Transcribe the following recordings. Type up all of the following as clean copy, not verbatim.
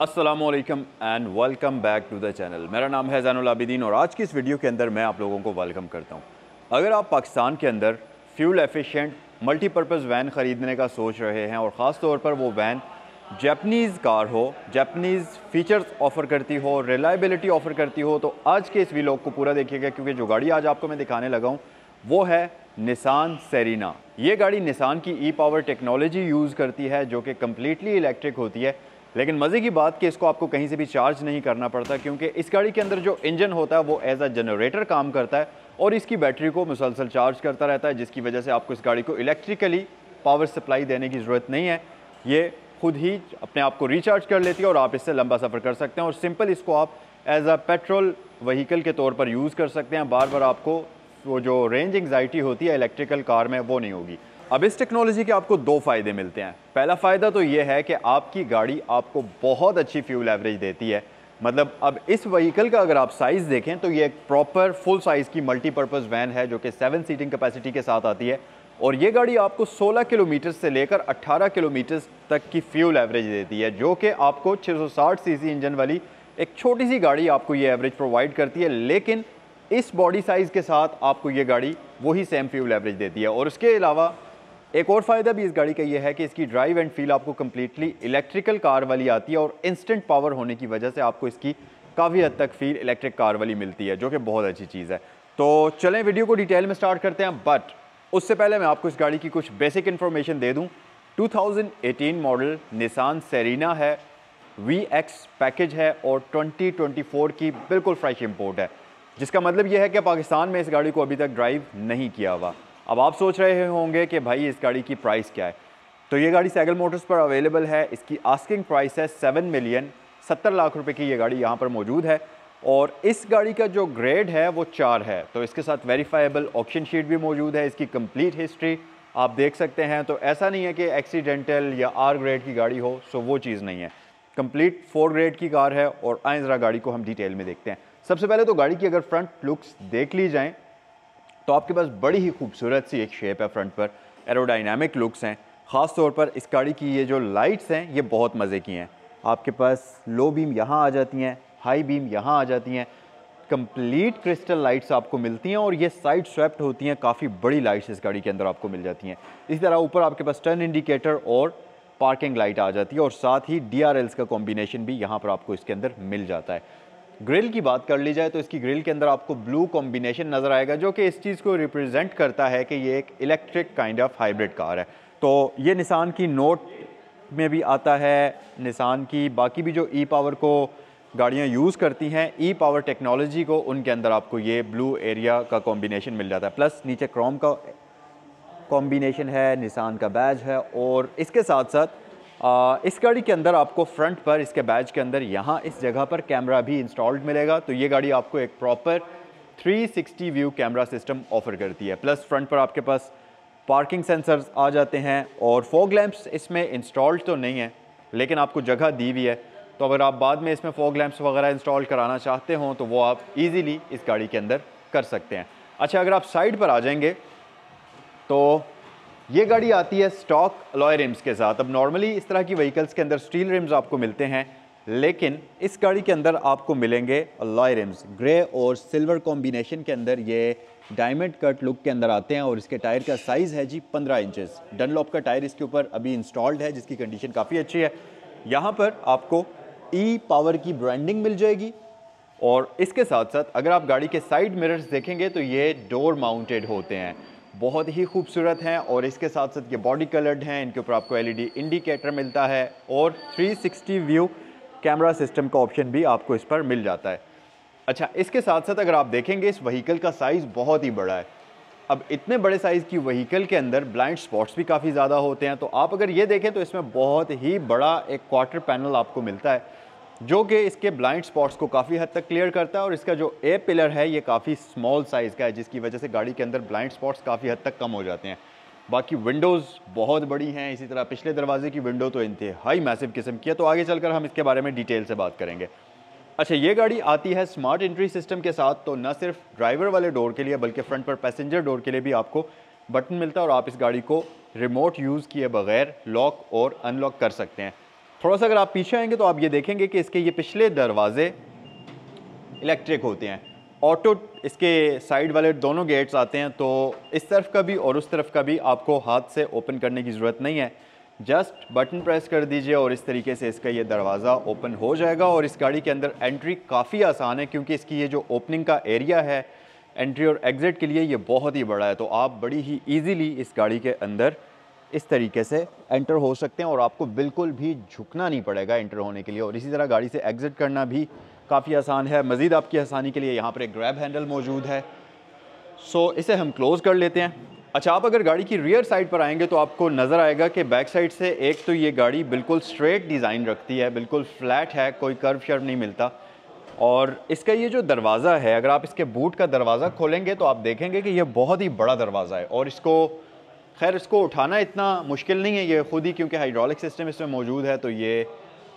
अस्सलामुअलैकुम and welcome back to the channel. मेरा नाम है ज़ैनुल आबिदीन और आज की इस वीडियो के अंदर मैं आप लोगों को वेलकम करता हूं। अगर आप पाकिस्तान के अंदर फ्यूल एफिशिएंट मल्टीपर्पज़ वैन ख़रीदने का सोच रहे हैं और ख़ास तौर पर वो वैन जैपनीज़ कार हो, जैपनीज़ फ़ीचर्स ऑफ़र करती हो, रिलायबिलिटी ऑफ़र करती हो, तो आज के इस व्लॉग को पूरा देखिएगा क्योंकि जो गाड़ी आज आपको मैं दिखाने लगा हूँ वो है निसान सेरीना। ये गाड़ी निसान की ई पावर टेक्नोलॉजी यूज़ करती है जो कि कम्प्लीटली इलेक्ट्रिक होती है। लेकिन मज़े की बात कि इसको आपको कहीं से भी चार्ज नहीं करना पड़ता क्योंकि इस गाड़ी के अंदर जो इंजन होता है वो एज अ जनरेटर काम करता है और इसकी बैटरी को मुसलसल चार्ज करता रहता है, जिसकी वजह से आपको इस गाड़ी को इलेक्ट्रिकली पावर सप्लाई देने की ज़रूरत नहीं है। ये खुद ही अपने आप को रिचार्ज कर लेती है और आप इससे लंबा सफ़र कर सकते हैं और सिंपल इसको आप एज अ पेट्रोल व्हीकल के तौर पर यूज़ कर सकते हैं। बार बार आपको वो जो रेंज एंग्जाइटी होती है इलेक्ट्रिकल कार में वो नहीं होगी। अब इस टेक्नोलॉजी के आपको दो फ़ायदे मिलते हैं। पहला फ़ायदा तो ये है कि आपकी गाड़ी आपको बहुत अच्छी फ्यूल एवरेज देती है। मतलब अब इस व्हीकल का अगर आप साइज़ देखें तो ये एक प्रॉपर फुल साइज़ की मल्टीपर्पज़ वैन है जो कि 7 सीटिंग कैपेसिटी के साथ आती है और ये गाड़ी आपको 16 किलोमीटर से लेकर 18 किलोमीटर तक की फ्यूल एवरेज देती है, जो कि आपको 660 सीसी इंजन वाली एक छोटी सी गाड़ी आपको ये एवरेज प्रोवाइड करती है। लेकिन इस बॉडी साइज़ के साथ आपको ये गाड़ी वही सेम फ्यूल एवरेज देती है। और उसके अलावा एक और फ़ायदा भी इस गाड़ी का ये है कि इसकी ड्राइव एंड फील आपको कम्प्लीटली इलेक्ट्रिकल कार वाली आती है और इंस्टेंट पावर होने की वजह से आपको इसकी काफ़ी हद तक फील इलेक्ट्रिक कार वाली मिलती है, जो कि बहुत अच्छी चीज़ है। तो चलें वीडियो को डिटेल में स्टार्ट करते हैं, बट उससे पहले मैं आपको इस गाड़ी की कुछ बेसिक इन्फॉर्मेशन दे दूँ। 2018 मॉडल निसान सेरीना है, VX पैकेज है और 2024 की बिल्कुल फ्रेश इम्पोर्ट है, जिसका मतलब यह है कि पाकिस्तान में इस गाड़ी को अभी तक ड्राइव नहीं किया हुआ। अब आप सोच रहे होंगे कि भाई इस गाड़ी की प्राइस क्या है, तो ये गाड़ी सैगल मोटर्स पर अवेलेबल है। इसकी आस्किंग प्राइस है 7,70,00,000 रुपए की ये गाड़ी यहाँ पर मौजूद है और इस गाड़ी का जो ग्रेड है वो 4 है। तो इसके साथ वेरीफाइबल ऑक्शन शीट भी मौजूद है, इसकी कंप्लीट हिस्ट्री आप देख सकते हैं। तो ऐसा नहीं है कि एक्सीडेंटल या R ग्रेड की गाड़ी हो, सो वो चीज़ नहीं है, कंप्लीट 4 ग्रेड की कार है। और आए ज़रा गाड़ी को हम डिटेल में देखते हैं। सबसे पहले तो गाड़ी की अगर फ्रंट लुक्स देख ली जाएँ तो आपके पास बड़ी ही खूबसूरत सी एक शेप है फ्रंट पर, एरोडाइनामिक लुक्स हैं। ख़ास तौर पर इस गाड़ी की ये जो लाइट्स हैं ये बहुत मज़े की हैं। आपके पास लो बीम यहाँ आ जाती हैं, हाई बीम यहाँ आ जाती हैं, कंप्लीट क्रिस्टल लाइट्स आपको मिलती हैं और ये साइड स्वेप्ट होती हैं। काफ़ी बड़ी लाइट्स इस गाड़ी के अंदर आपको मिल जाती हैं। इसी तरह ऊपर आपके पास टर्न इंडिकेटर और पार्किंग लाइट आ जाती है और साथ ही DRLs का कॉम्बिनेशन भी यहाँ पर आपको इसके अंदर मिल जाता है। ग्रिल की बात कर ली जाए तो इसकी ग्रिल के अंदर आपको ब्लू कॉम्बिनेशन नज़र आएगा, जो कि इस चीज़ को रिप्रेजेंट करता है कि ये एक electric kind of hybrid car है। तो ये निसान की नोट में भी आता है। निसान की बाकी भी जो ई पावर को गाड़ियाँ यूज़ करती हैं, ई पावर टेक्नोलॉजी को, उनके अंदर आपको ये ब्लू एरिया का कॉम्बिनेशन मिल जाता है। प्लस नीचे क्रोम का कॉम्बिनेशन है, निसान का बैज है और इसके साथ साथ इस गाड़ी के अंदर आपको फ्रंट पर इसके बैज के अंदर यहाँ इस जगह पर कैमरा भी इंस्टॉल्ड मिलेगा। तो ये गाड़ी आपको एक proper 360 view camera system offer करती है। प्लस फ्रंट पर आपके पास पार्किंग सेंसर्स आ जाते हैं और फॉग लैंप्स इसमें इंस्टॉल्ड तो नहीं है लेकिन आपको जगह दी हुई है। तो अगर आप बाद में इसमें फॉग लैंप्स वगैरह इंस्टॉल कराना चाहते हों तो वो आप ईज़िली इस गाड़ी के अंदर कर सकते हैं। अच्छा, अगर आप साइड पर आ जाएंगे तो ये गाड़ी आती है स्टॉक अलॉय रिम्स के साथ। अब नॉर्मली इस तरह की व्हीकल्स के अंदर स्टील रिम्स आपको मिलते हैं, लेकिन इस गाड़ी के अंदर आपको मिलेंगे अलॉय रिम्स। ग्रे और सिल्वर कॉम्बिनेशन के अंदर ये डायमंड कट लुक के अंदर आते हैं और इसके टायर का साइज़ है जी 15 इंचेस। डनलॉप का टायर इसके ऊपर अभी इंस्टॉल्ड है जिसकी कंडीशन काफ़ी अच्छी है। यहाँ पर आपको ई पावर की ब्रांडिंग मिल जाएगी और इसके साथ साथ अगर आप गाड़ी के साइड मिरर्स देखेंगे तो ये डोर माउंटेड होते हैं, बहुत ही खूबसूरत हैं। और इसके साथ साथ ये बॉडी कलर्ड हैं, इनके ऊपर आपको LED इंडिकेटर मिलता है और 360 व्यू कैमरा सिस्टम का ऑप्शन भी आपको इस पर मिल जाता है। अच्छा, इसके साथ साथ अगर आप देखेंगे इस व्हीकल का साइज़ बहुत ही बड़ा है। अब इतने बड़े साइज़ की व्हीकल के अंदर ब्लाइंड स्पॉट्स भी काफ़ी ज़्यादा होते हैं। तो आप अगर ये देखें तो इसमें बहुत ही बड़ा एक क्वार्टर पैनल आपको मिलता है जो कि इसके ब्लाइंड स्पॉट्स को काफ़ी हद तक क्लियर करता है और इसका जो ए पिलर है ये काफ़ी स्मॉल साइज़ का है, जिसकी वजह से गाड़ी के अंदर ब्लाइंड स्पॉट्स काफ़ी हद तक कम हो जाते हैं। बाकी विंडोज़ बहुत बड़ी हैं, इसी तरह पिछले दरवाजे की विंडो तो इंतहाई मैसिव किस्म की है। तो आगे चलकर हम इसके बारे में डिटेल से बात करेंगे। अच्छा, ये गाड़ी आती है स्मार्ट एंट्री सिस्टम के साथ। तो न सिर्फ ड्राइवर वाले डोर के लिए बल्कि फ्रंट पर पैसेंजर डोर के लिए भी आपको बटन मिलता है और आप इस गाड़ी को रिमोट यूज़ किए बगैर लॉक और अनलॉक कर सकते हैं। थोड़ा सा अगर आप पीछे आएंगे तो आप ये देखेंगे कि इसके ये पिछले दरवाजे इलेक्ट्रिक होते हैं। ऑटो इसके साइड वाले दोनों गेट्स आते हैं, तो इस तरफ का भी और उस तरफ का भी आपको हाथ से ओपन करने की ज़रूरत नहीं है। जस्ट बटन प्रेस कर दीजिए और इस तरीके से इसका ये दरवाज़ा ओपन हो जाएगा। और इस गाड़ी के अंदर एंट्री काफ़ी आसान है, क्योंकि इसकी ये जो ओपनिंग का एरिया है एंट्री और एग्ज़िट के लिए, ये बहुत ही बड़ा है। तो आप बड़ी ही ईजीली इस गाड़ी के अंदर इस तरीके से एंटर हो सकते हैं और आपको बिल्कुल भी झुकना नहीं पड़ेगा एंटर होने के लिए। और इसी तरह गाड़ी से एग्ज़िट करना भी काफ़ी आसान है। मज़ीद आपकी आसानी के लिए यहाँ पर एक ग्रैब हैंडल मौजूद है। सो इसे हम क्लोज़ कर लेते हैं। अच्छा, आप अगर गाड़ी की रियर साइड पर आएंगे तो आपको नज़र आएगा कि बैक साइड से एक तो ये गाड़ी बिल्कुल स्ट्रेट डिज़ाइन रखती है, बिल्कुल फ्लैट है, कोई कर्व शर्व नहीं मिलता। और इसका ये जो दरवाज़ा है, अगर आप इसके बूट का दरवाज़ा खोलेंगे तो आप देखेंगे कि ये बहुत ही बड़ा दरवाज़ा है। और इसको उठाना इतना मुश्किल नहीं है ये खुद ही, क्योंकि हाइड्रोलिक सिस्टम इसमें मौजूद है, तो ये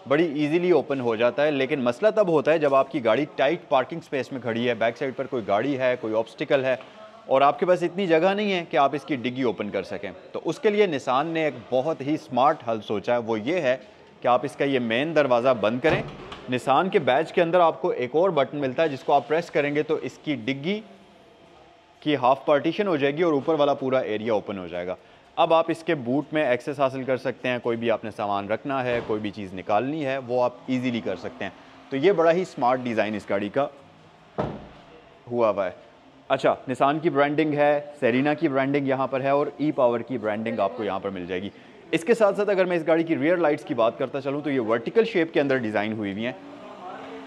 बड़ी इजीली ओपन हो जाता है। लेकिन मसला तब होता है जब आपकी गाड़ी टाइट पार्किंग स्पेस में खड़ी है, बैक साइड पर कोई गाड़ी है, कोई ऑब्स्टिकल है और आपके पास इतनी जगह नहीं है कि आप इसकी डिग्गी ओपन कर सकें। तो उसके लिए निसान ने एक बहुत ही स्मार्ट हल सोचा है। वो ये है कि आप इसका ये मेन दरवाज़ा बंद करें। निसान के बैच के अंदर आपको एक और बटन मिलता है, जिसको आप प्रेस करेंगे तो इसकी डिग्गी की हाफ पार्टीशन हो जाएगी और ऊपर वाला पूरा एरिया ओपन हो जाएगा। अब आप इसके बूट में एक्सेस हासिल कर सकते हैं। कोई भी आपने सामान रखना है, कोई भी चीज़ निकालनी है, वो आप इजीली कर सकते हैं। तो ये बड़ा ही स्मार्ट डिज़ाइन इस गाड़ी का हुआ है। अच्छा, निसान की ब्रांडिंग है, सेरीना की ब्रांडिंग यहाँ पर है और ई पावर की ब्रांडिंग आपको यहाँ पर मिल जाएगी। इसके साथ साथ अगर मैं इस गाड़ी की रियर लाइट्स की बात करता चलूँ तो ये वर्टिकल शेप के अंदर डिज़ाइन हुई हुई हैं।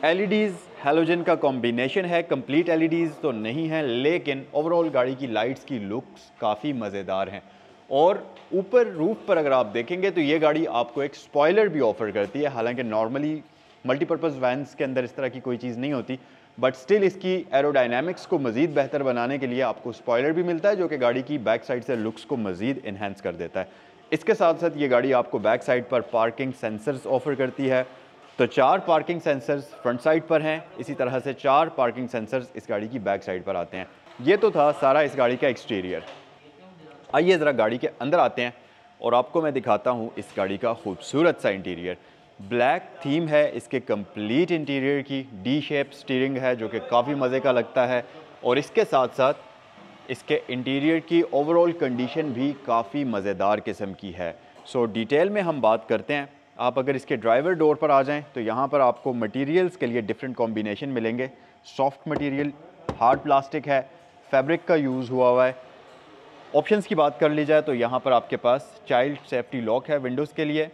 एलईडीज़ हैलोजन का कॉम्बिनेशन है, कंप्लीट एलईडीज़ तो नहीं है, लेकिन ओवरऑल गाड़ी की लाइट्स की लुक्स काफ़ी मज़ेदार हैं। और ऊपर रूफ पर अगर आप देखेंगे तो ये गाड़ी आपको एक स्पॉयलर भी ऑफर करती है। हालांकि नॉर्मली मल्टीपर्पज़ वैन्स के अंदर इस तरह की कोई चीज़ नहीं होती, बट स्टिल इसकी एरोडायनामिक्स को मज़ीद बेहतर बनाने के लिए आपको स्पॉयलर भी मिलता है, जो कि गाड़ी की बैक साइड से लुक्स को मज़ीद इन्हेंस कर देता है। इसके साथ साथ ये गाड़ी आपको बैक साइड पर पार्किंग सेंसर्स ऑफर करती है। तो 4 पार्किंग सेंसर्स फ्रंट साइड पर हैं, इसी तरह से 4 पार्किंग सेंसर्स इस गाड़ी की बैक साइड पर आते हैं। ये तो था सारा इस गाड़ी का एक्सटीरियर। आइए ज़रा गाड़ी के अंदर आते हैं और आपको मैं दिखाता हूँ इस गाड़ी का खूबसूरत सा इंटीरियर। ब्लैक थीम है इसके कंप्लीट इंटीरियर की, डी शेप स्टीयरिंग है जो कि काफ़ी मज़े का लगता है। और इसके साथ साथ इसके इंटीरियर की ओवरऑल कंडीशन भी काफ़ी मज़ेदार किस्म की है। सो डिटेल में हम बात करते हैं। आप अगर इसके ड्राइवर डोर पर आ जाएं तो यहाँ पर आपको मटेरियल्स के लिए डिफरेंट कॉम्बिनेशन मिलेंगे। सॉफ्ट मटेरियल, हार्ड प्लास्टिक है, फैब्रिक का यूज़ हुआ है। ऑप्शंस की बात कर ली जाए तो यहाँ पर आपके पास चाइल्ड सेफ्टी लॉक है विंडोज़ के लिए,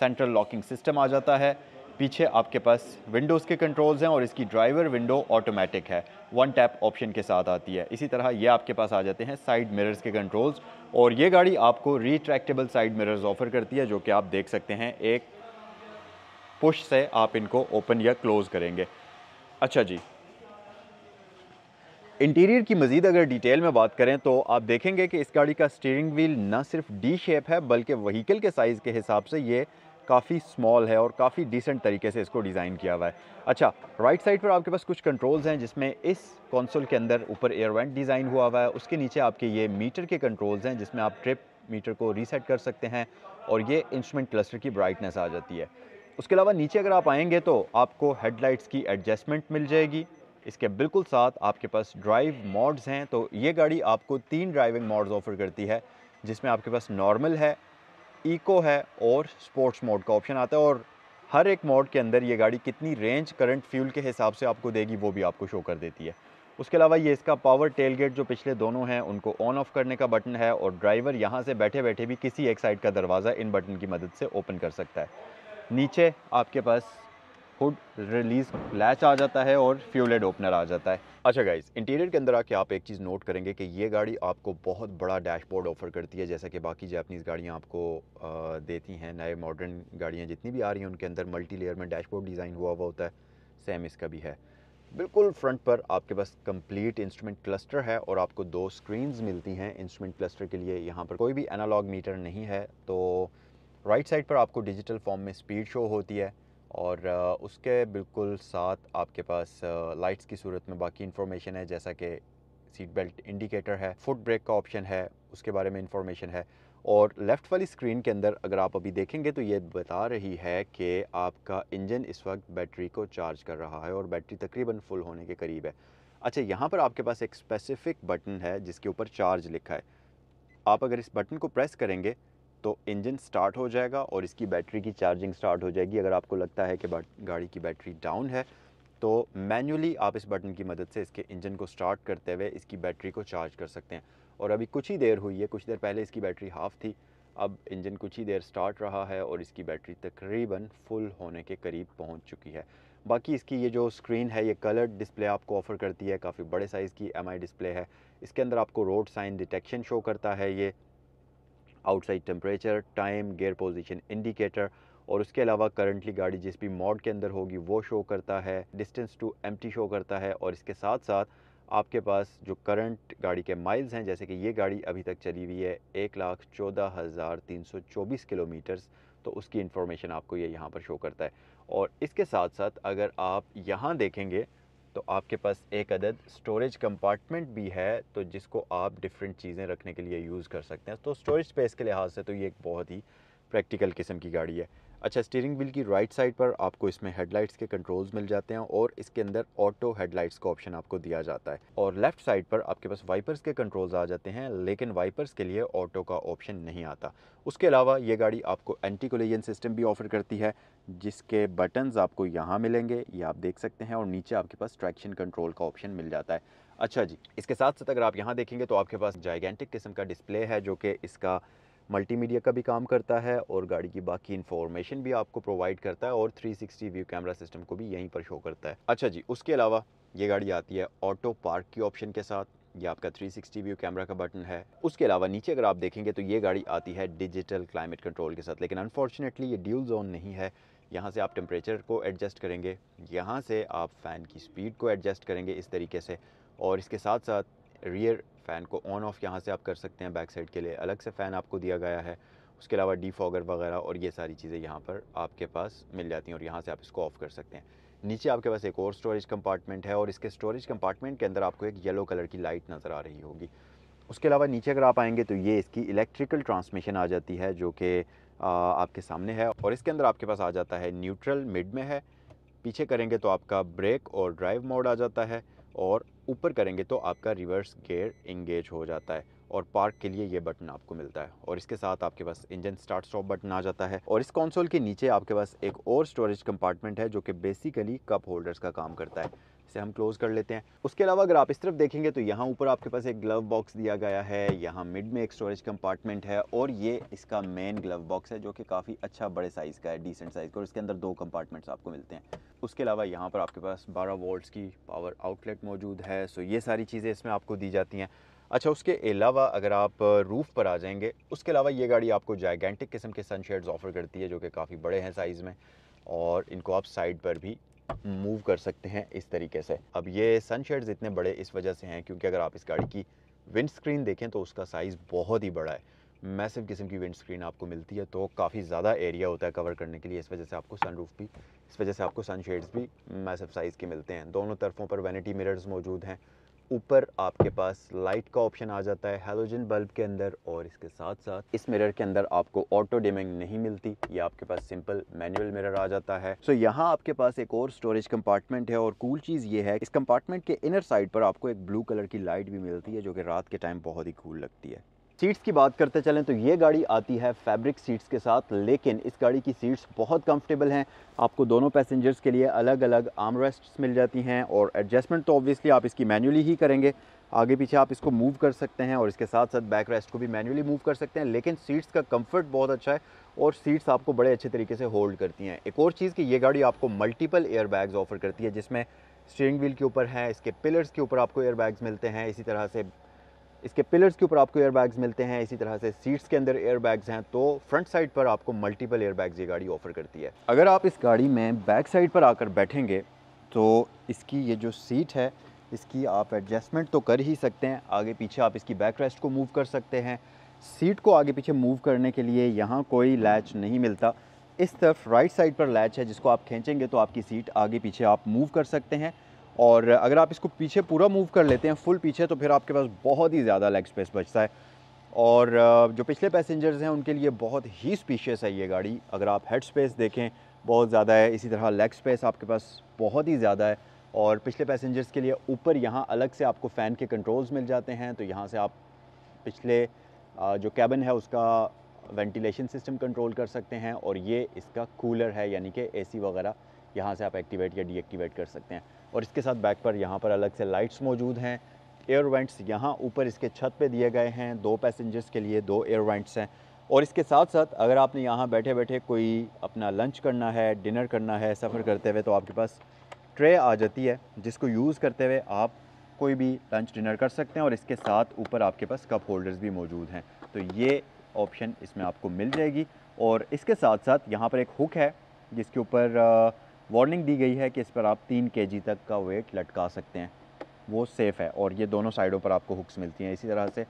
सेंट्रल लॉकिंग सिस्टम आ जाता है, पीछे आपके पास विंडोज़ के कंट्रोल्स हैं और इसकी ड्राइवर विंडो ऑटोमेटिक है, 1 टैप ऑप्शन के साथ आती है। इसी तरह ये आपके पास आ जाते हैं साइड मिरर्स के कंट्रोल्स। और ये गाड़ी आपको रिट्रैक्टेबल साइड मिरर्स ऑफर करती है, जो कि आप देख सकते हैं एक पुश से आप इनको ओपन या क्लोज़ करेंगे। अच्छा जी, इंटीरियर की मज़ीद अगर डिटेल में बात करें तो आप देखेंगे कि इस गाड़ी का स्टीयरिंग व्हील ना सिर्फ डी शेप है, बल्कि व्हीकल के साइज़ के हिसाब से ये काफ़ी स्मॉल है और काफ़ी डिसेंट तरीके से इसको डिज़ाइन किया हुआ है। अच्छा, राइट साइड पर आपके पास कुछ कंट्रोल्स हैं, जिसमें इस कंसोल के अंदर ऊपर एयर वेंट डिज़ाइन हुआ हुआ है। उसके नीचे आपके ये मीटर के कंट्रोल्स हैं, जिसमें आप ट्रिप मीटर को रीसेट कर सकते हैं और ये इंस्ट्रूमेंट क्लस्टर की ब्राइटनेस आ जाती है। उसके अलावा नीचे अगर आप आएंगे तो आपको हेडलाइट्स की एडजस्टमेंट मिल जाएगी। इसके बिल्कुल साथ आपके पास ड्राइव मोड्स हैं। तो ये गाड़ी आपको 3 ड्राइविंग मोड्स ऑफर करती है, जिसमें आपके पास नॉर्मल है, इको है और स्पोर्ट्स मोड का ऑप्शन आता है। और हर एक मोड के अंदर ये गाड़ी कितनी रेंज करंट फ्यूल के हिसाब से आपको देगी वो भी आपको शो कर देती है। उसके अलावा ये इसका पावर टेलगेट जो पिछले दोनों हैं उनको ऑन ऑफ करने का बटन है और ड्राइवर यहाँ से बैठे बैठे भी किसी एक साइड का दरवाज़ा इन बटन की मदद से ओपन कर सकता है। नीचे आपके पास हुड रिलीज लैच आ जाता है और फ्यूलेड ओपनर आ जाता है। अच्छा गाइस, इंटीरियर के अंदर आके आप एक चीज़ नोट करेंगे कि ये गाड़ी आपको बहुत बड़ा डैशबोर्ड ऑफर करती है, जैसा कि बाकी जापानीज़ गाड़ियाँ आपको देती हैं। नए मॉडर्न गाड़ियाँ जितनी भी आ रही हैं उनके अंदर मल्टी लेयर में डैशबोर्ड डिज़ाइन हुआ होता है, सेम इसका भी है। बिल्कुल फ्रंट पर आपके पास कंप्लीट इंस्ट्रूमेंट क्लस्टर है और आपको 2 स्क्रीन्स मिलती हैं इंस्ट्रूमेंट क्लस्टर के लिए। यहाँ पर कोई भी एनालॉग मीटर नहीं है। तो राइट साइड पर आपको डिजिटल फॉर्म में स्पीड शो होती है और उसके बिल्कुल साथ आपके पास लाइट्स की सूरत में बाकी इन्फॉर्मेशन है, जैसा कि सीट बेल्ट इंडिकेटर है, फुट ब्रेक का ऑप्शन है, उसके बारे में इंफॉर्मेशन है। और लेफ़्ट वाली स्क्रीन के अंदर अगर आप अभी देखेंगे तो ये बता रही है कि आपका इंजन इस वक्त बैटरी को चार्ज कर रहा है और बैटरी तकरीबन फुल होने के करीब है। अच्छा, यहाँ पर आपके पास एक स्पेसिफिक बटन है जिसके ऊपर चार्ज लिखा है। आप अगर इस बटन को प्रेस करेंगे तो इंजन स्टार्ट हो जाएगा और इसकी बैटरी की चार्जिंग स्टार्ट हो जाएगी। अगर आपको लगता है कि गाड़ी की बैटरी डाउन है तो मैन्युअली आप इस बटन की मदद से इसके इंजन को स्टार्ट करते हुए इसकी बैटरी को चार्ज कर सकते हैं। और अभी कुछ ही देर हुई है, कुछ देर पहले इसकी बैटरी हाफ़ थी, अब इंजन कुछ ही देर स्टार्ट रहा है और इसकी बैटरी तकरीबन फुल होने के करीब पहुंच चुकी है। बाकी इसकी ये जो स्क्रीन है ये कलर्ड डिस्प्ले आपको ऑफ़र करती है, काफ़ी बड़े साइज़ की एमआई डिस्प्ले है। इसके अंदर आपको रोड साइन डिटेक्शन शो करता है, ये outside temperature, time, gear position indicator और उसके अलावा करंटली गाड़ी जिस भी मोड के अंदर होगी वो शो करता है, डिस्टेंस टू एम्प्टी शो करता है। और इसके साथ साथ आपके पास जो करंट गाड़ी के माइल्स हैं, जैसे कि ये गाड़ी अभी तक चली हुई है 1,14,324 किलोमीटर्स, तो उसकी इन्फॉर्मेशन आपको ये यहाँ पर शो करता है। और इसके साथ साथ अगर आप यहाँ देखेंगे तो आपके पास एक अदद स्टोरेज कंपार्टमेंट भी है, तो जिसको आप डिफरेंट चीज़ें रखने के लिए यूज़ कर सकते हैं। तो स्टोरेज स्पेस के लिहाज से तो ये एक बहुत ही प्रैक्टिकल किस्म की गाड़ी है। अच्छा, स्टीयरिंग व्हील की राइट साइड पर आपको इसमें हेडलाइट्स के कंट्रोल्स मिल जाते हैं और इसके अंदर ऑटो हेडलाइट्स का ऑप्शन आपको दिया जाता है। और लेफ़्ट साइड पर आपके पास वाइपर्स के कंट्रोल्स आ जाते हैं, लेकिन वाइपर्स के लिए ऑटो का ऑप्शन नहीं आता। उसके अलावा ये गाड़ी आपको एंटी कोलिजन सिस्टम भी ऑफ़र करती है, जिसके बटन्स आपको यहाँ मिलेंगे, ये आप देख सकते हैं, और नीचे आपके पास ट्रैक्शन कंट्रोल का ऑप्शन मिल जाता है। अच्छा जी, इसके साथ साथ अगर आप यहाँ देखेंगे तो आपके पास जाइगेंटिक किस्म का डिस्प्ले है जो कि इसका मल्टीमीडिया का भी काम करता है और गाड़ी की बाकी इन्फॉर्मेशन भी आपको प्रोवाइड करता है और 360 व्यू कैमरा सिस्टम को भी यहीं पर शो करता है। अच्छा जी, उसके अलावा ये गाड़ी आती है ऑटो पार्क की ऑप्शन के साथ, ये आपका 360 व्यू कैमरा का बटन है। उसके अलावा नीचे अगर आप देखेंगे तो ये गाड़ी आती है डिजिटल क्लाइमेट कंट्रोल के साथ, लेकिन अनफॉर्चुनेटली ये ड्यूल जोन नहीं है। यहाँ से आप टेम्परेचर को एडजस्ट करेंगे, यहाँ से आप फ़ैन की स्पीड को एडजस्ट करेंगे इस तरीके से, और इसके साथ साथ रियर फ़ैन को ऑन ऑफ यहाँ से आप कर सकते हैं। बैक साइड के लिए अलग से फ़ैन आपको दिया गया है। उसके अलावा डीफॉगर वगैरह और ये सारी चीज़ें यहाँ पर आपके पास मिल जाती हैं और यहाँ से आप इसको ऑफ़ कर सकते हैं। नीचे आपके पास एक और स्टोरेज कंपार्टमेंट है और इसके स्टोरेज कंपार्टमेंट के अंदर आपको एक येलो कलर की लाइट नज़र आ रही होगी। उसके अलावा नीचे अगर आप आएंगे तो ये इसकी इलेक्ट्रिकल ट्रांसमिशन आ जाती है जो कि आपके सामने है, और इसके अंदर आपके पास आ जाता है न्यूट्रल, मिड में है, पीछे करेंगे तो आपका ब्रेक और ड्राइव मोड आ जाता है, और ऊपर करेंगे तो आपका रिवर्स गियर इंगेज हो जाता है, और पार्क के लिए ये बटन आपको मिलता है। और इसके साथ आपके पास इंजन स्टार्ट स्टॉप बटन आ जाता है। और इस कंसोल के नीचे आपके पास एक और स्टोरेज कंपार्टमेंट है जो कि बेसिकली कप होल्डर्स का काम करता है। इसे हम क्लोज़ कर लेते हैं। उसके अलावा अगर आप इस तरफ देखेंगे तो यहाँ ऊपर आपके पास एक ग्लव बॉक्स दिया गया है, यहाँ मिड में एक स्टोरेज कंपार्टमेंट है, और ये इसका मेन ग्लव बॉक्स है जो कि काफ़ी अच्छा बड़े साइज़ का है, डिसेंट साइज़ का, और इसके अंदर 2 कंपार्टमेंट्स आपको मिलते हैं। उसके अलावा यहाँ पर आपके पास 12 वोल्ट्स की पावर आउटलेट मौजूद है। सो ये सारी चीज़ें इसमें आपको दी जाती हैं। अच्छा, उसके अलावा अगर आप रूफ़ पर आ जाएंगे, उसके अलावा ये गाड़ी आपको जाइगेंटिक किस्म के सनशेड्स ऑफ़र करती है जो कि काफ़ी बड़े हैं साइज़ में, और इनको आप साइड पर भी मूव कर सकते हैं इस तरीके से। अब ये सनशेड्स इतने बड़े इस वजह से हैं क्योंकि अगर आप इस गाड़ी की विंड स्क्रीन देखें तो उसका साइज़ बहुत ही बड़ा है, मैसिव किस्म की विंड स्क्रीन आपको मिलती है, तो काफ़ी ज़्यादा एरिया होता है कवर करने के लिए। इस वजह से आपको सनरूफ भी, इस वजह से आपको सनशेड्स भी मैसिव साइज़ के मिलते हैं। दोनों तरफों पर वैनिटी मिरर्स मौजूद हैं। ऊपर आपके पास लाइट का ऑप्शन आ जाता है हैलोजन बल्ब के अंदर, और इसके साथ साथ इस मिरर के अंदर आपको ऑटो डिमिंग नहीं मिलती, ये आपके पास सिंपल मैनुअल मिरर आ जाता है। सो यहाँ आपके पास एक और स्टोरेज कंपार्टमेंट है, और कूल चीज़ ये है इस कंपार्टमेंट के इनर साइड पर आपको एक ब्लू कलर की लाइट भी मिलती है जो कि रात के टाइम बहुत ही कूल लगती है। सीट्स की बात करते चलें तो ये गाड़ी आती है फैब्रिक सीट्स के साथ, लेकिन इस गाड़ी की सीट्स बहुत कंफर्टेबल हैं। आपको दोनों पैसेंजर्स के लिए अलग अलग आर्म रेस्ट्स मिल जाती हैं, और एडजस्टमेंट तो ऑब्वियसली आप इसकी मैन्युअली ही करेंगे, आगे पीछे आप इसको मूव कर सकते हैं, और इसके साथ साथ बैक रेस्ट को भी मैन्युअली मूव कर सकते हैं। लेकिन सीट्स का कंफर्ट बहुत अच्छा है और सीट्स आपको बड़े अच्छे तरीके से होल्ड करती हैं। एक और चीज़ कि ये गाड़ी आपको मल्टीपल एयर बैग्स ऑफर करती है, जिसमें स्टीयरिंग व्हील के ऊपर है, इसके पिलर्स के ऊपर आपको एयर बैग्स मिलते हैं, इसी तरह से इसके पिलर्स के ऊपर आपको एयर बैग्स मिलते हैं, इसी तरह से सीट्स के अंदर एयर बैग्स हैं। तो फ्रंट साइड पर आपको मल्टीपल एयर बैग्स ये गाड़ी ऑफर करती है। अगर आप इस गाड़ी में बैक साइड पर आकर बैठेंगे तो इसकी ये जो सीट है इसकी आप एडजस्टमेंट तो कर ही सकते हैं, आगे पीछे आप इसकी बैक रेस्ट को मूव कर सकते हैं। सीट को आगे पीछे मूव करने के लिए यहाँ कोई लैच नहीं मिलता। इस तरफ राइट साइड पर लैच है जिसको आप खींचेंगे तो आपकी सीट आगे पीछे आप मूव कर सकते हैं, और अगर आप इसको पीछे पूरा मूव कर लेते हैं फुल पीछे, तो फिर आपके पास बहुत ही ज़्यादा लेग स्पेस बचता है। और जो पिछले पैसेंजर्स हैं उनके लिए बहुत ही स्पेशियस है ये गाड़ी। अगर आप हेड स्पेस देखें बहुत ज़्यादा है, इसी तरह लेग स्पेस आपके पास बहुत ही ज़्यादा है। और पिछले पैसेंजर्स के लिए ऊपर यहाँ अलग से आपको फ़ैन के कंट्रोल्स मिल जाते हैं, तो यहाँ से आप पिछले जो कैबिन है उसका वेंटिलेशन सिस्टम कंट्रोल कर सकते हैं। और ये इसका कूलर है, यानी कि एसी वगैरह यहाँ से आप एक्टिवेट या डीएक्टिवेट कर सकते हैं। और इसके साथ बैक पर यहाँ पर अलग से लाइट्स मौजूद हैं। एयर वेंट्स यहाँ ऊपर इसके छत पे दिए गए हैं, 2 पैसेंजर्स के लिए 2 एयर वेंट्स हैं। और इसके साथ साथ अगर आपने यहाँ बैठे बैठे कोई अपना लंच करना है, डिनर करना है सफ़र करते हुए, तो आपके पास ट्रे आ जाती है जिसको यूज़ करते हुए आप कोई भी लंच डिनर कर सकते हैं। और इसके साथ ऊपर आपके पास कप होल्डर्स भी मौजूद हैं, तो ये ऑप्शन इसमें आपको मिल जाएगी। और इसके साथ साथ यहाँ पर एक हुक है जिसके ऊपर वार्निंग दी गई है कि इस पर आप 3 kg तक का वेट लटका सकते हैं, वो सेफ़ है। और ये दोनों साइडों पर आपको हुक्स मिलती हैं। इसी तरह से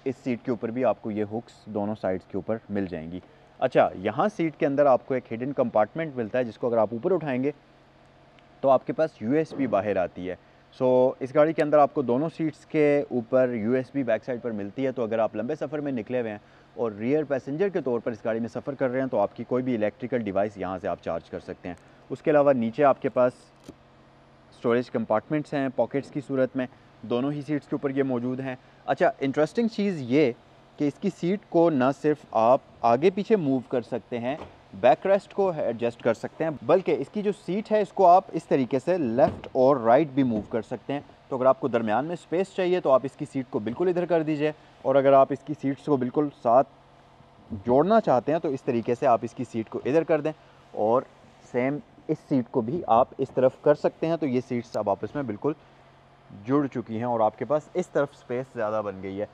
इस सीट के ऊपर भी आपको ये हुक्स दोनों साइड्स के ऊपर मिल जाएंगी। अच्छा, यहाँ सीट के अंदर आपको एक हिडन कंपार्टमेंट मिलता है जिसको अगर आप ऊपर उठाएंगे तो आपके पास USB बाहर आती है। इस गाड़ी के अंदर आपको दोनों सीट्स के ऊपर USB बैक साइड पर मिलती है। तो अगर आप लंबे सफ़र में निकले हुए हैं और रियर पैसेंजर के तौर पर इस गाड़ी में सफ़र कर रहे हैं, तो आपकी कोई भी इलेक्ट्रिकल डिवाइस यहाँ से आप चार्ज कर सकते हैं। उसके अलावा नीचे आपके पास स्टोरेज कंपार्टमेंट्स हैं पॉकेट्स की सूरत में, दोनों ही सीट्स के ऊपर ये मौजूद हैं। अच्छा, इंटरेस्टिंग चीज़ ये कि इसकी सीट को न सिर्फ आप आगे पीछे मूव कर सकते हैं, बैक रेस्ट को एडजस्ट कर सकते हैं, बल्कि इसकी जो सीट है इसको आप इस तरीके से लेफ़्ट और राइट भी मूव कर सकते हैं। तो अगर आपको दरमियान में स्पेस चाहिए तो आप इसकी सीट को बिल्कुल इधर कर दीजिए, और अगर आप इसकी सीट्स को बिल्कुल साथ जोड़ना चाहते हैं तो इस तरीके से आप इसकी सीट को इधर कर दें, और सेम इस सीट को भी आप इस तरफ कर सकते हैं। तो ये सीट्स अब आपस में बिल्कुल जुड़ चुकी हैं और आपके पास इस तरफ स्पेस ज़्यादा बन गई है।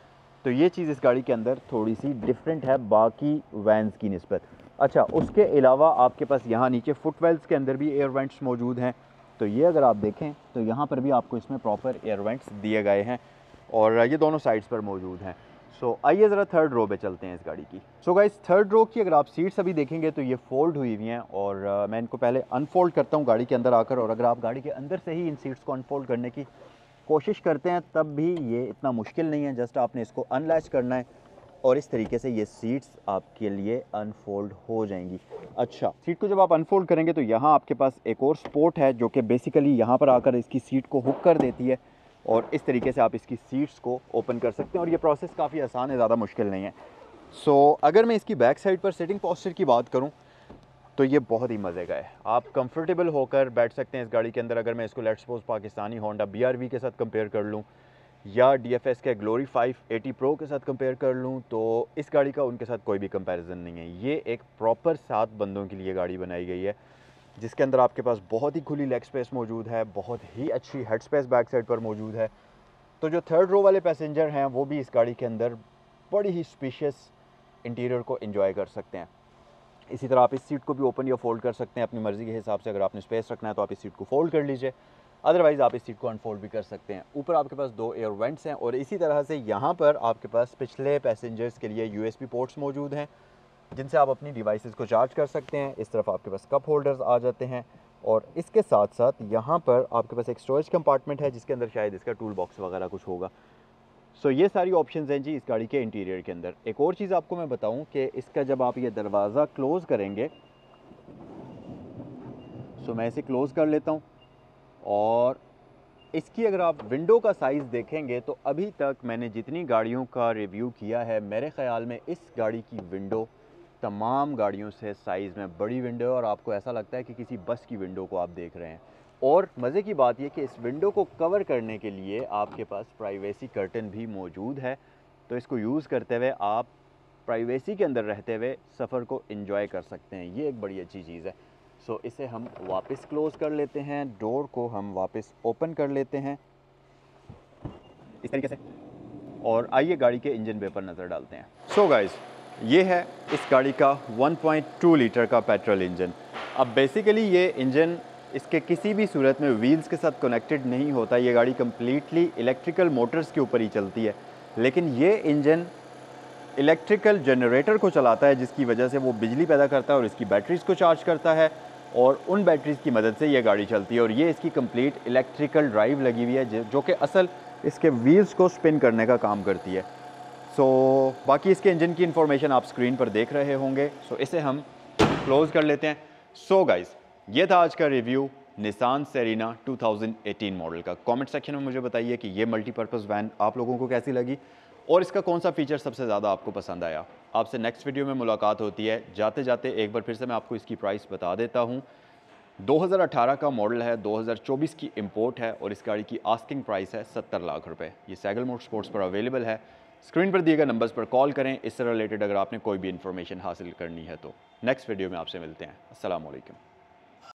तो ये चीज़ इस गाड़ी के अंदर थोड़ी सी डिफरेंट है बाकी वैन्स की निस्बत। अच्छा, उसके अलावा आपके पास यहाँ नीचे फुटवेल्स के अंदर भी एयर वेंट्स मौजूद हैं। तो ये अगर आप देखें तो यहाँ पर भी आपको इसमें प्रॉपर एयर वेंट्स दिए गए हैं, और ये दोनों साइड्स पर मौजूद हैं। आइए ज़रा थर्ड रो पे चलते हैं इस गाड़ी की। गाइस, थर्ड रो की अगर आप सीट्स अभी देखेंगे तो ये फ़ोल्ड हुई हुई हैं, और मैं इनको पहले अनफोल्ड करता हूँ गाड़ी के अंदर आकर। और अगर आप गाड़ी के अंदर से ही इन सीट्स को अनफोल्ड करने की कोशिश करते हैं तब भी ये इतना मुश्किल नहीं है। जस्ट आपने इसको अनलैच करना है और इस तरीके से ये सीट्स आपके लिए अनफोल्ड हो जाएंगी। अच्छा, सीट को जब आप अनफोल्ड करेंगे तो यहाँ आपके पास एक और स्पोर्ट है जो कि बेसिकली यहाँ पर आकर इसकी सीट को हुक कर देती है, और इस तरीके से आप इसकी सीट्स को ओपन कर सकते हैं। और ये प्रोसेस काफ़ी आसान है, ज़्यादा मुश्किल नहीं है। अगर मैं इसकी बैक साइड पर सिटिंग पोस्चर की बात करूँ तो ये बहुत ही मज़े का है। आप कंफर्टेबल होकर बैठ सकते हैं इस गाड़ी के अंदर। अगर मैं इसको let's suppose Pakistani Honda BRV के साथ कंपेयर कर लूँ या DFS के ग्लोरी 580 प्रो के साथ कंपेयर कर लूँ, तो इस गाड़ी का उनके साथ कोई भी कंपैरिजन नहीं है। ये एक प्रॉपर 7 बंदों के लिए गाड़ी बनाई गई है, जिसके अंदर आपके पास बहुत ही खुली लेग स्पेस मौजूद है, बहुत ही अच्छी हेड स्पेस बैक साइड पर मौजूद है। तो जो थर्ड रो वाले पैसेंजर हैं वो भी इस गाड़ी के अंदर बड़ी ही स्पेशियस इंटीरियर को एंजॉय कर सकते हैं। इसी तरह आप इस सीट को भी ओपन या फोल्ड कर सकते हैं अपनी मर्ज़ी के हिसाब से। अगर आपने स्पेस रखना है तो आप इस सीट को फोल्ड कर लीजिए, अदरवाइज़ आप इस सीट को अनफोल्ड भी कर सकते हैं। ऊपर आपके पास 2 एयर वेंट्स हैं, और इसी तरह से यहाँ पर आपके पास पिछले पैसेंजर्स के लिए USB पोर्ट्स मौजूद हैं जिनसे आप अपनी डिवाइसेस को चार्ज कर सकते हैं। इस तरफ आपके पास कप होल्डर्स आ जाते हैं, और इसके साथ साथ यहाँ पर आपके पास एक स्टोरेज कंपार्टमेंट है जिसके अंदर शायद इसका टूल बॉक्स वगैरह कुछ होगा। ये सारी ऑप्शंस हैं जी इस गाड़ी के इंटीरियर के अंदर। एक और चीज़ आपको मैं बताऊं कि इसका जब आप ये दरवाज़ा क्लोज़ करेंगे, मैं इसे क्लोज़ कर लेता हूं, और इसकी अगर आप विंडो का साइज़ देखेंगे तो अभी तक मैंने जितनी गाड़ियों का रिव्यू किया है, मेरे ख़्याल में इस गाड़ी की विंडो तमाम गाड़ियों से साइज़ में बड़ी विंडो है, और आपको ऐसा लगता है कि किसी बस की विंडो को आप देख रहे हैं। और मज़े की बात यह कि इस विंडो को कवर करने के लिए आपके पास प्राइवेसी कर्टन भी मौजूद है। तो इसको यूज़ करते हुए आप प्राइवेसी के अंदर रहते हुए सफ़र को एंजॉय कर सकते हैं। ये एक बड़ी अच्छी चीज़ है। इसे हम वापस क्लोज़ कर लेते हैं, डोर को हम वापस ओपन कर लेते हैं इस तरीके से, और आइए गाड़ी के इंजन पे पर नज़र डालते हैं। गाइस, ये है इस गाड़ी का 1.2 लीटर का पेट्रोल इंजन। अब बेसिकली ये इंजन इसके किसी भी सूरत में व्हील्स के साथ कनेक्टेड नहीं होता। ये गाड़ी कम्प्लीटली इलेक्ट्रिकल मोटर्स के ऊपर ही चलती है, लेकिन ये इंजन इलेक्ट्रिकल जनरेटर को चलाता है, जिसकी वजह से वो बिजली पैदा करता है और इसकी बैटरीज़ को चार्ज करता है। और उन बैटरीज़ की मदद से ये गाड़ी चलती है। और ये इसकी कंप्लीट इलेक्ट्रिकल ड्राइव लगी हुई है जो कि असल इसके व्हील्स को स्पिन करने का काम करती है। बाकी इसके इंजन की इन्फॉर्मेशन आप स्क्रीन पर देख रहे होंगे। इसे हम क्लोज़ कर लेते हैं। गाइस, ये था आज का रिव्यू निसान सेरीना 2018 मॉडल का। कमेंट सेक्शन में मुझे बताइए कि ये मल्टीपर्पज़ वैन आप लोगों को कैसी लगी और इसका कौन सा फीचर सबसे ज़्यादा आपको पसंद आया। आपसे नेक्स्ट वीडियो में मुलाकात होती है। जाते जाते एक बार फिर से मैं आपको इसकी प्राइस बता देता हूँ। 2018 का मॉडल है, 2024 की इंपोर्ट है और इस गाड़ी की आस्किंग प्राइस है 70 लाख रुपए। ये सैगल मोटरस्पोर्ट्स पर अवेलेबल है। स्क्रीन पर दिए गए नंबर्स पर कॉल करें इससे रिलेटेड अगर आपने कोई भी इन्फॉर्मेशन हासिल करनी है तो। नेक्स्ट वीडियो में आपसे मिलते हैं। अस्सलाम वालेकुम।